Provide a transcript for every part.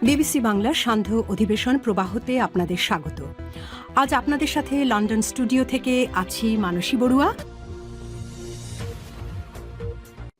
BBC বাংলার সান্ধ্য অধিবেশন প্রবাহতে আপনাদের স্বাগত। আজ আপনাদের সাথে লন্ডন স্টুডিও থেকে আছি মানসী বড়ুয়া।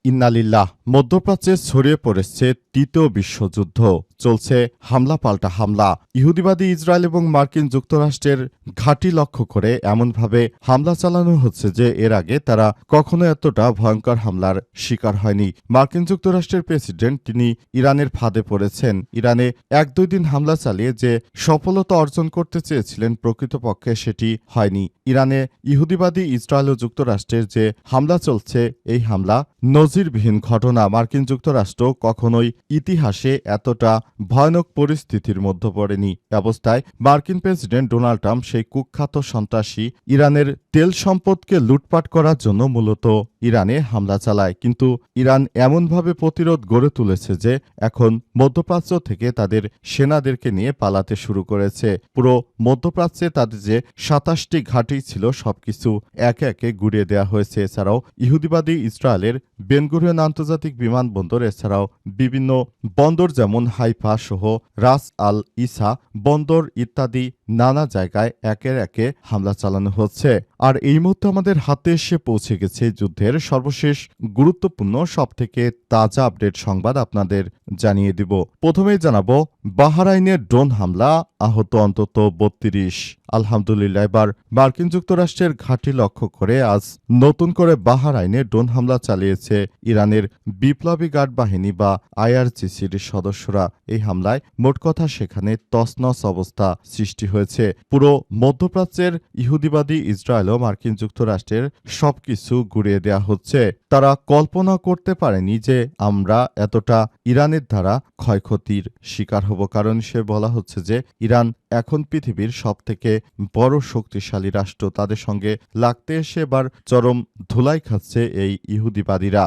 ইন্নালিল্লাহ। মধ্যপ্রাচ্যে ছড়িয়ে পড়েছে তৃতীয় বিশ্বযুদ্ধ। চলছে হামলা পাল্টা হামলা। ইহুদিবাদী ইসরায়েল এবং মার্কিন যুক্তরাষ্ট্রের ঘাঁটি লক্ষ্য করে এমনভাবে হামলা চালানো হচ্ছে যে এর আগে তারা কখনো এতটা ভয়ঙ্কর হামলার শিকার হয়নি। মার্কিন যুক্তরাষ্ট্রের প্রেসিডেন্ট তিনি ইরানের ফাঁদে পড়েছেন। ইরানে ১-২ দিন হামলা চালিয়ে যে সফলতা অর্জন করতে চেয়েছিলেন প্রকৃতপক্ষে সেটি হয়নি। ইরানে ইহুদিবাদী ইসরায়েল ও যুক্তরাষ্ট্রের যে হামলা চলছে এই হামলা নজিরবিহীন ঘটনা। মার্কিন যুক্তরাষ্ট্র কখনোই ইতিহাসে এতটা ভয়ানক পরিস্থিতির মধ্যে পড়েনি। অবস্থায় মার্কিন প্রেসিডেন্ট ডোনাল্ড ট্রাম্প সেই কুখ্যাত সন্ত্রাসী ইরানের তেল সম্পদকে লুটপাট করার জন্য মূলত ইরানে হামলা চালায়। কিন্তু ইরান এমনভাবে প্রতিরোধ গড়ে তুলেছে যে এখন মধ্যপ্রাচ্য থেকে তাদের সেনাদেরকে নিয়ে পালাতে শুরু করেছে। পুরো মধ্যপ্রাচ্যে তাদের যে ২৭টি ঘাঁটি ছিল সবকিছু একে একে গুড়িয়ে দেওয়া হয়েছে। এছাড়াও ইহুদিবাদী ইসরায়েলের বেন গুরিয়ন আন্তর্জাতিক বিমানবন্দর, এছাড়াও বিভিন্ন বন্দর যেমন হাইফা সহ রাস আল ইসা বন্দর ইত্যাদি নানা জায়গায় একের একে হামলা চালানো হচ্ছে। আর এই মুহূর্তে আমাদের হাতে এসে পৌঁছে গেছে যুদ্ধের সর্বশেষ গুরুত্বপূর্ণ সবথেকে তাজা আপডেট সংবাদ আপনাদের জানিয়ে দিব। প্রথমেই জানাবো বাহরাইনের ড্রোন হামলা, আহত অন্তত ৩২। আলহামদুলিল্লাহ, এবার মার্কিন যুক্তরাষ্ট্রের ঘাঁটি লক্ষ্য করে আজ নতুন করে বাহরাইনে ড্রোন হামলা চালিয়েছে ইরানের বিপ্লবী গার্ড বাহিনী বা আইআরজিসির সদস্যরা। এই হামলায় মোট কথা সেখানে তছনছ অবস্থা সৃষ্টি হয়েছে। পুরো মধ্যপ্রাচ্যের ইহুদিবাদী ইসরায়েল ও মার্কিন যুক্তরাষ্ট্রের সবকিছু গুড়িয়ে দেয়া হচ্ছে। তারা কল্পনা করতে পারেনি যে আমরা এতটা ইরানের দ্বারা ক্ষয়ক্ষতির শিকার হব। কারণ সে বলা হচ্ছে যে ইরান এখন পৃথিবীর সবথেকে বড় শক্তিশালী রাষ্ট্র। তাদের সঙ্গে লাগতে এসে এবার চরম ধুলাই খাচ্ছে এই ইহুদিবাদীরা।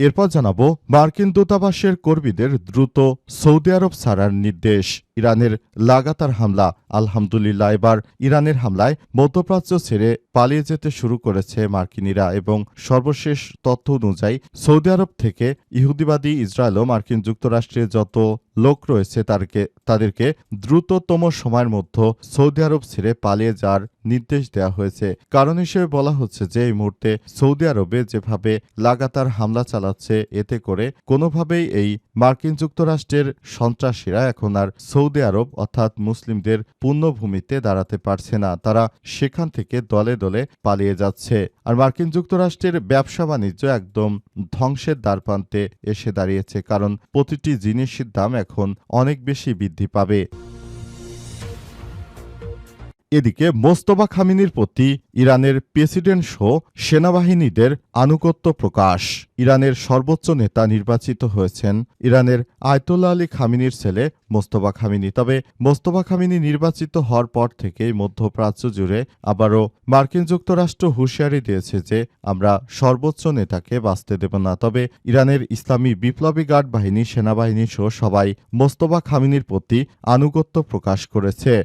এরপর জানাবো মার্কিন দূতাবাসের কর্মীদের দ্রুত সৌদি আরব ছাড়ার নির্দেশ। ইরানের লাগাতার হামলা, আলহামদুলিল্লাহ এবার ইরানের হামলায় মধ্যপ্রাচ্য ছেড়ে পালিয়ে যেতে শুরু করেছে মার্কিনিরা এবং সর্বশেষ তথ্য অনুযায়ী সৌদি আরব থেকে ইহুদিবাদী ইসরায়েল ও মার্কিন যুক্তরাষ্ট্রের যত লোক রয়েছে তাদেরকে দ্রুততম সময়ের মধ্যে সৌদি আরব ছেড়ে পালিয়ে যাওয়ার নির্দেশ দেওয়া হয়েছে। কারণ হিসেবে বলা হচ্ছে যে এই মুহূর্তে সৌদি আরবে যেভাবে লাগাতার হামলা চালাচ্ছে এতে করে কোনোভাবেই এই মার্কিন যুক্তরাষ্ট্রের সন্ত্রাসীরা এখন আর সৌদি আরব অর্থাৎ মুসলিমদের পুণ্যভূমিতে দাঁড়াতে পারছে না। তারা সেখান থেকে দলে দলে পালিয়ে যাচ্ছে। আর মার্কিন যুক্তরাষ্ট্রের ব্যবসা বাণিজ্য একদম ধ্বংসের দ্বারপ্রান্তে এসে দাঁড়িয়েছে। কারণ প্রতিটি জিনিসের দাম এখন অনেক বেশি বৃদ্ধি পাবে। এদিকে মোস্তফা খামেনির প্রতি ইরানের প্রেসিডেন্ট সহ সেনাবাহিনীদের আনুগত্য প্রকাশ। ইরানের সর্বোচ্চ নেতা নির্বাচিত হয়েছেন ইরানের আয়তুল্লাহ আলী খামেনির ছেলে মোস্তফা খামেনি। তবে মোস্তফা খামেনি নির্বাচিত হওয়ার পর থেকেই মধ্যপ্রাচ্য জুড়ে আবারও মার্কিন যুক্তরাষ্ট্র হুঁশিয়ারি দিয়েছে যে আমরা সর্বোচ্চ নেতাকে বাঁচতে দেব না। তবে ইরানের ইসলামী বিপ্লবী গার্ড বাহিনী, সেনাবাহিনী সহ সবাই মোস্তফা খামেনির প্রতি আনুগত্য প্রকাশ করেছে।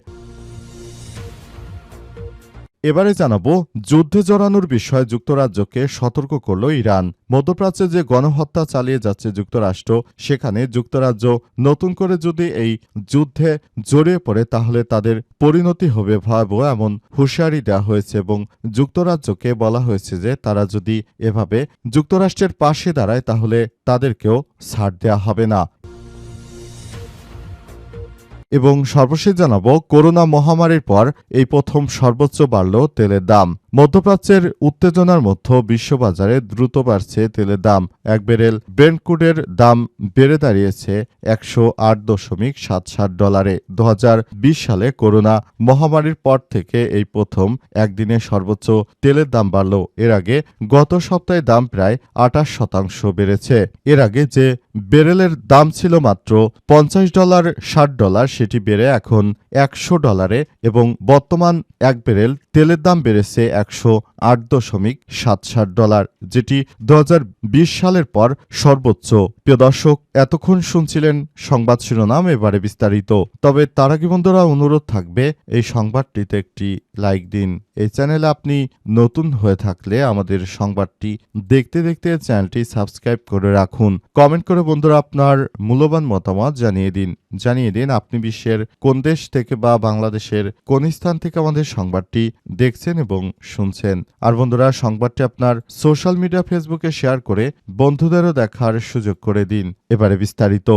এবারে জানাবো যুদ্ধে জড়ানোর বিষয়ে যুক্তরাজ্যকে সতর্ক করল ইরান। মধ্যপ্রাচ্যে যে গণহত্যা চালিয়ে যাচ্ছে যুক্তরাষ্ট্র, সেখানে যুক্তরাজ্য নতুন করে যদি এই যুদ্ধে জড়িয়ে পড়ে তাহলে তাদের পরিণতি হবে ভয়াবহ, এমন হুঁশিয়ারি দেওয়া হয়েছে এবং যুক্তরাজ্যকে বলা হয়েছে যে তারা যদি এভাবে যুক্তরাষ্ট্রের পাশে দাঁড়ায় তাহলে তাদেরকেও ছাড় দেওয়া হবে না। এবং সর্বশেষ জানাবো করোনা মহামারীর পর এই প্রথম সর্বোচ্চ বাড়ল তেলের দাম। মধ্যপ্রাচ্যের উত্তেজনার মধ্যে বিশ্ববাজারে দ্রুত বাড়ছে তেলের দাম। এক ব্যারেল ব্রেন্ট ক্রুডের দাম বেড়ে দাঁড়িয়েছে $108.77। 2020 সালে করোনা মহামারীর পর থেকে এই প্রথম একদিনে সর্বোচ্চ তেলের দাম বাড়ল। এর আগে গত সপ্তাহে দাম প্রায় 28% বেড়েছে। এর আগে যে ব্যারেলের দাম ছিল মাত্র $50-60, সেটি বেড়ে এখন $100 এবং বর্তমান এক ব্যারেল তেলের দাম বেড়েছে $8.77, যেটি 2020 সালের পর সর্বোচ্চ। প্রিয় দর্শক, এতক্ষণ শুনছিলেন সংবাদ শিরোনাম, এবারে বিস্তারিত। তবে তার আগে বন্ধুরা অনুরোধ থাকবে এই সংবাদটিতে একটি লাইক দিন। এই চ্যানেলে আপনি নতুন হয়ে থাকলে আমাদের সংবাদটি দেখতে দেখতে চ্যানেলটি সাবস্ক্রাইব করে রাখুন। কমেন্ট করে বন্ধুরা আপনার মূল্যবান মতামত জানিয়ে দিন আপনি বিশ্বের কোন দেশ থেকে বা বাংলাদেশের কোন স্থান থেকে আমাদের সংবাদটি দেখছেন এবং শুনছেন। আর বন্ধুরা, সংবাদটি আপনার সোশ্যাল মিডিয়া ফেসবুকে শেয়ার করে বন্ধুদেরও দেখার সুযোগ করে দিন। এবারে বিস্তারিত।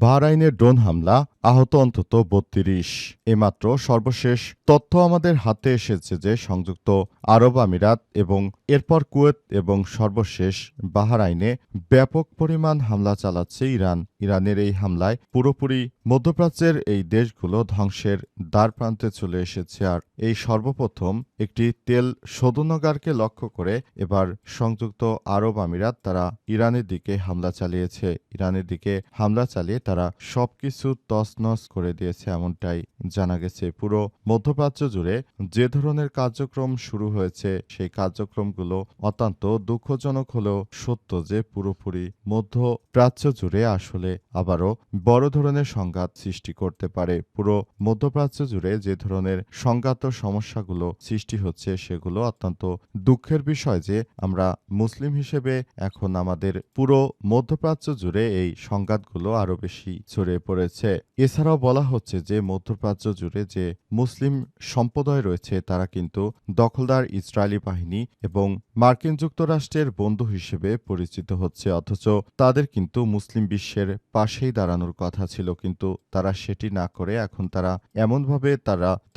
বাহরাইনে ড্রোন হামলা, আহত অন্তত 32। এইমাত্র সর্বশেষ তথ্য আমাদের হাতে এসেছে যে সংযুক্ত আরব আমিরাত এবং এরপর কুয়েত এবং সর্বশেষ বাহরাইনে ব্যাপক পরিমাণ হামলা চালাচ্ছে ইরান। ইরানের এই হামলায় পুরোপুরি মধ্যপ্রাচ্যের এই দেশগুলো ধ্বংসের দ্বার প্রান্তে চলে এসেছে। আর এই সর্বপ্রথম একটি তেল শোধনাগারকে লক্ষ্য করে এবার সংযুক্ত আরব আমিরাত তারা ইরানের দিকে হামলা চালিয়েছে। ইরানের দিকে হামলা চালিয়ে তারা সবকিছু তছনছ করে দিয়েছে, এমনটাই জানা গেছে। পুরো মধ্যপ্রাচ্য জুড়ে যে ধরনের কার্যক্রম শুরু হয়েছে সেই কার্যক্রমগুলো অত্যন্ত দুঃখজনক হলেও সত্য যে পুরোপুরি মধ্যপ্রাচ্য জুড়ে আসলে আবারও বড় ধরনের সংঘাত সৃষ্টি করতে পারে। পুরো মধ্যপ্রাচ্য জুড়ে যে ধরনের সংঘাত ও সমস্যাগুলো সৃষ্টি হচ্ছে সেগুলো অত্যন্ত দুঃখের বিষয় যে আমরা মুসলিম হিসেবে এখন আমাদের পুরো মধ্যপ্রাচ্য জুড়ে এই সংঘাতগুলো আরো বেশি ছড়িয়ে পড়েছে। এছাড়াও বলা হচ্ছে যে মধ্যপ্রাচ্য জুড়ে যে মুসলিম সম্প্রদায় রয়েছে তারা কিন্তু দখলদার ইসরায়েলি বাহিনী এবং মার্কিন যুক্তরাষ্ট্রের বন্ধু হিসেবে পরিচিত হচ্ছে, অথচ তাদের কিন্তু মুসলিম বিশ্বের পাশেই দাঁড়ানোর কথা ছিল, কিন্তু তারা সেটি না করে এখন তারা এমনভাবে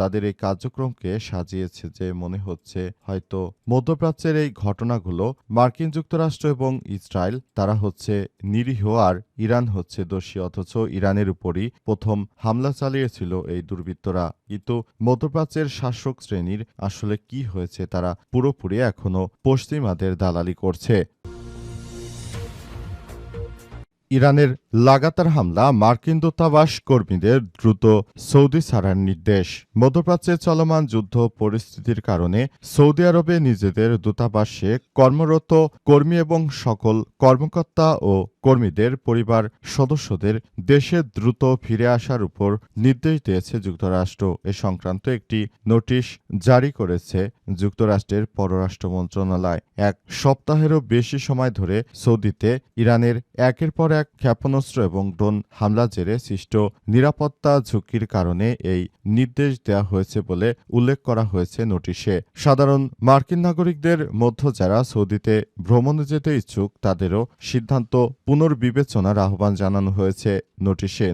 তাদের এই কার্যক্রমকে সাজিয়েছে যে মনে হচ্ছে হয়তো মধ্যপ্রাচ্যের এই ঘটনাগুলো মার্কিন যুক্তরাষ্ট্র এবং ইসরায়েল তারা হচ্ছে নিরীহ আর ইরান হচ্ছে দোষী, অথচ ইরানের উপরই প্রথম হামলা চালিয়েছিল এই দুর্বৃত্তরা। কিন্তু মধ্যপ্রাচ্যের শাসক শ্রেণীর আসলে কি হয়েছে, তারা পুরোপুরি এখনো পশ্চিমাদের দালালি করছে। ইরানের লাগাতার হামলা, মার্কিন দূতাবাস কর্মীদের দ্রুত সৌদি ছাড়ার নির্দেশ। মধ্যপ্রাচ্যে চলমান যুদ্ধ পরিস্থিতির কারণে সৌদি আরবে নিজেদের দূতাবাসে কর্মরত কর্মী এবং সকল কর্মকর্তা ও কর্মীদের পরিবার সদস্যদের দেশে দ্রুত ফিরে আসার উপর নির্দেশ দিয়েছে যুক্তরাষ্ট্র। এ সংক্রান্ত একটি নোটিশ জারি করেছে যুক্তরাষ্ট্রের পররাষ্ট্র মন্ত্রণালয়। এক সপ্তাহেরও বেশি সময় ধরে সৌদিতে ইরানের একের পর এক ক্ষেপণাস্ত্র এবং ড্রোন হামলা জেরে সৃষ্ট নিরাপত্তা ঝুঁকির কারণে এই নির্দেশ দেওয়া হয়েছে বলে উল্লেখ করা হয়েছে নোটিশে। সাধারণ মার্কিন নাগরিকদের মধ্য যারা সৌদিতে ভ্রমণে যেতে ইচ্ছুক তাদেরও সিদ্ধান্ত পুনর্বিবেচনার আহ্বান জানানো হয়েছে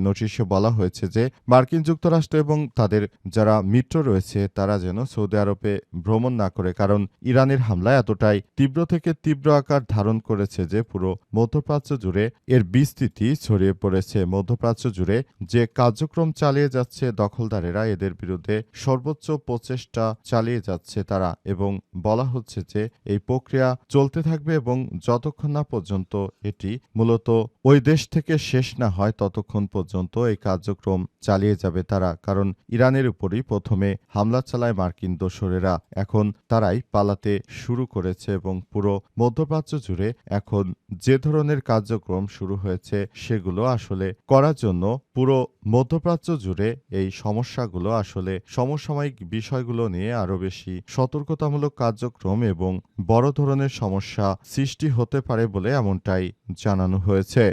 নোটিশে বলা হয়েছে যে মার্কিন যুক্তরাষ্ট্র এবং তাদের যারা মিত্র রয়েছে তারা যেন সৌদি আরবে ভ্রমণ না করে, কারণ ইরানের হামলা এতটাই তীব্র থেকে তীব্র আকার ধারণ করেছে যে পুরো মধ্যপ্রাচ্য জুড়ে এর বিস্তৃতি ছড়িয়ে পড়েছে। মধ্যপ্রাচ্য জুড়ে যে কার্যক্রম চালিয়ে যাচ্ছে দখলদারেরা, এদের বিরুদ্ধে সর্বোচ্চ প্রচেষ্টা চালিয়ে যাচ্ছে তারা, এবং বলা হচ্ছে যে এই প্রক্রিয়া চলতে থাকবে এবং যতক্ষণ না পর্যন্ত এটি মূলত ওই দেশ থেকে শেষ না হয় ততক্ষণ পর্যন্ত এই কার্যক্রম চালিয়ে যাবে তারা, কারণ ইরানের উপরই প্রথমে হামলা চালায় মার্কিন দোসরেরা। এখন তারাই পালাতে শুরু করেছে এবং পুরো মধ্যপ্রাচ্য জুড়ে এখন যে ধরনের কার্যক্রম শুরু হয়েছে সেগুলো আসলে করার জন্য পুরো মধ্যপ্রাচ্য জুড়ে এই সমস্যাগুলো আসলে সমসাময়িক বিষয়গুলো নিয়ে আরো বেশি সতর্কতামূলক কার্যক্রম এবং বড় ধরনের সমস্যা সৃষ্টি হতে পারে বলে এমনটাই জানানো হয়েছে।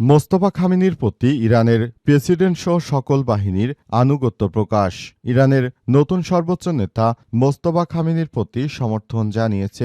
মোস্তফা খামেনির প্রতি ইরানের প্রেসিডেন্ট সহ সকল বাহিনীর আনুগত্য প্রকাশ। ইরানের নতুন সর্বোচ্চ নেতা মোস্তফা খামেনির প্রতি সমর্থন জানিয়েছে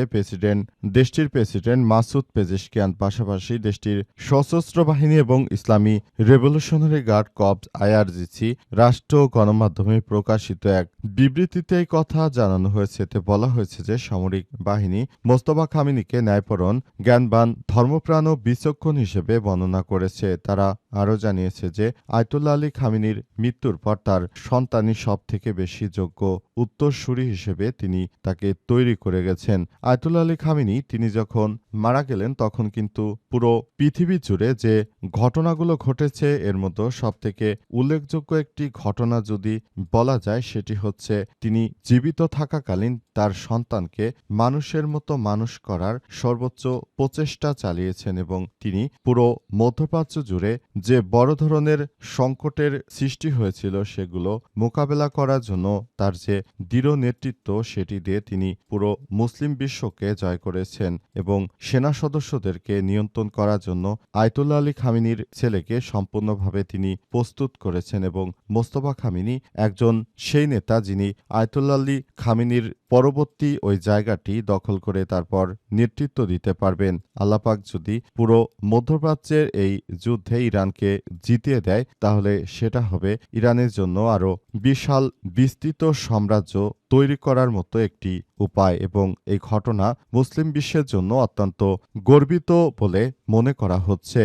দেশটির প্রেসিডেন্ট মাসুদ পেজেশকিয়ান। পাশাপাশি দেশটির সশস্ত্র বাহিনী এবং ইসলামী রেভলিউশনারি গার্ড কর্পস আইআরজিসি রাষ্ট্র গণমাধ্যমে প্রকাশিত এক বিবৃতিতে এই কথা জানানো হয়েছে। এতে বলা হয়েছে যে সামরিক বাহিনী মোস্তফা খামেনিকে ন্যায়পরায়ণ, জ্ঞানবান, ধর্মপ্রাণ ও বিচক্ষণ হিসেবে বর্ণনা করে করেছে। তারা আরও জানিয়েছে যে আয়াতুল্লাহ আলী খামেনির মৃত্যুর পর তার সন্তানই সবথেকে বেশি যোগ্য উত্তরসূরি হিসেবে তিনি তাকে তৈরি করে গেছেন। আয়াতুল্লাহ আলী খামেনি তিনি যখন মারা গেলেন তখন কিন্তু পুরো পৃথিবী জুড়ে যে ঘটনাগুলো ঘটেছে এর মধ্যে সবথেকে উল্লেখযোগ্য একটি ঘটনা যদি বলা যায় সেটি হচ্ছে তিনি জীবিত থাকাকালীন তার সন্তানকে মানুষের মতো মানুষ করার সর্বোচ্চ প্রচেষ্টা চালিয়েছেন এবং তিনি পুরো মধ্যপ্রাচ্য জুড়ে যে বড় ধরনের সংকটের সৃষ্টি হয়েছিল সেগুলো মোকাবেলা করার জন্য তার যে দৃঢ় নেতৃত্ব সেটি দিয়ে তিনি পুরো মুসলিম বিশ্বকে জয় করেছেন এবং সেনা সদস্যদেরকে নিয়ন্ত্রণ করার জন্য আয়াতুল্লাহ আলী খামেনির ছেলেকে সম্পূর্ণভাবে তিনি প্রস্তুত করেছেন এবং মোস্তফা খামেনি একজন সেই নেতা যিনি আয়াতুল্লাহ আলী খামেনির পরবর্তী ওই জায়গাটি দখল করে তারপর নেতৃত্ব দিতে পারবেন। আল্লাহ পাক যদি পুরো মধ্যপ্রাচ্যের এই যুদ্ধে ইরানকে জিতিয়ে দেয় তাহলে সেটা হবে ইরানের জন্য আরও বিশাল বিস্তৃত সাম্রাজ্য তৈরি করার মতো একটি উপায় এবং এই ঘটনা মুসলিম বিশ্বের জন্য অত্যন্ত গর্বিত বলে মনে করা হচ্ছে।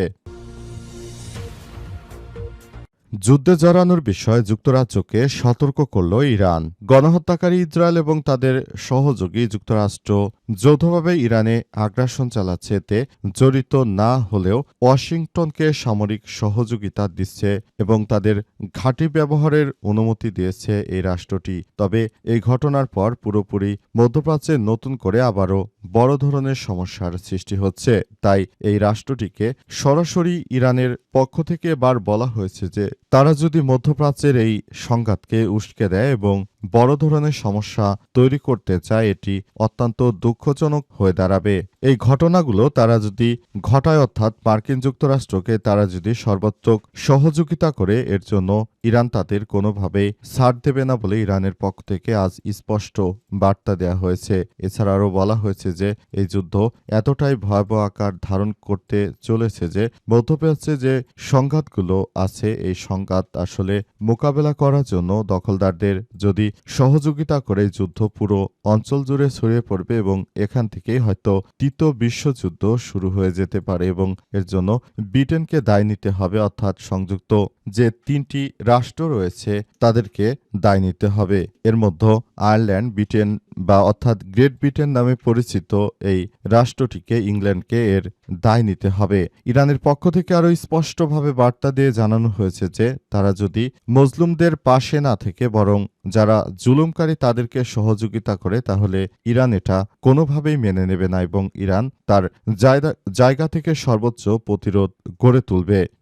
যুদ্ধে জড়ানোর বিষয়ে যুক্তরাজ্যকে সতর্ক করল ইরান। গণহত্যাকারী ইসরায়েল এবং তাদের সহযোগী যুক্তরাষ্ট্র যৌথভাবে ইরানে আগ্রাসন চালাচ্ছে, এতে জড়িত না হলেও ওয়াশিংটনকে সামরিক সহযোগিতা দিচ্ছে এবং তাদের ঘাঁটি ব্যবহারের অনুমতি দিয়েছে এই রাষ্ট্রটি। তবে এই ঘটনার পর পুরোপুরি মধ্যপ্রাচ্যে নতুন করে আবারও বড় ধরনের সমস্যার সৃষ্টি হচ্ছে। তাই এই রাষ্ট্রটিকে সরাসরি ইরানের পক্ষ থেকে এবার বলা হয়েছে যে তারা যদি মধ্যপ্রাচ্যের এই সংঘাতকে উস্কে দেয় এবং বড় ধরনের সমস্যা তৈরি করতে চায় এটি অত্যন্ত দুঃখজনক হয়ে দাঁড়াবে। এই ঘটনাগুলো তারা যদি ঘটায় অর্থাৎ মার্কিন যুক্তরাষ্ট্রকে তারা যদি সর্বাত্মক সহযোগিতা করে এর জন্য ইরান তাদের কোনোভাবেই ছাড় দেবে না বলে ইরানের পক্ষ থেকে আজ স্পষ্ট বার্তা দেওয়া হয়েছে। এছাড়া আরও বলা হয়েছে যে এই যুদ্ধ এতটাই ভয়াবহ আকার ধারণ করতে চলেছে যে মধ্যপ্রাচ্যে যে সংঘাতগুলো আছে এই সংঘাত আসলে মোকাবেলা করার জন্য দখলদারদের যদি সহযোগিতা করে যুদ্ধ পুরো অঞ্চল জুড়ে ছড়িয়ে পড়বে এবং এখান থেকেই হয়তো তৃতীয় বিশ্বযুদ্ধ শুরু হয়ে যেতে পারে এবং এর জন্য ব্রিটেনকে দায় নিতে হবে, অর্থাৎ সংযুক্ত যে তিনটি রাষ্ট্র রয়েছে তাদেরকে দায় নিতে হবে। এর মধ্যে আয়ারল্যান্ড, ব্রিটেন বা অর্থাৎ গ্রেট ব্রিটেন নামে পরিচিত এই রাষ্ট্রটিকে ইংল্যান্ডকে এর দায় নিতে হবে। ইরানের পক্ষ থেকে আরও স্পষ্টভাবে বার্তা দিয়ে জানানো হয়েছে যে তারা যদি মজলুমদের পাশে না থেকে বরং যারা জুলুমকারী তাদেরকে সহযোগিতা করে তাহলে ইরান এটা কোনোভাবেই মেনে নেবে না এবং ইরান তার জায়গা থেকে সর্বোচ্চ প্রতিরোধ গড়ে তুলবে।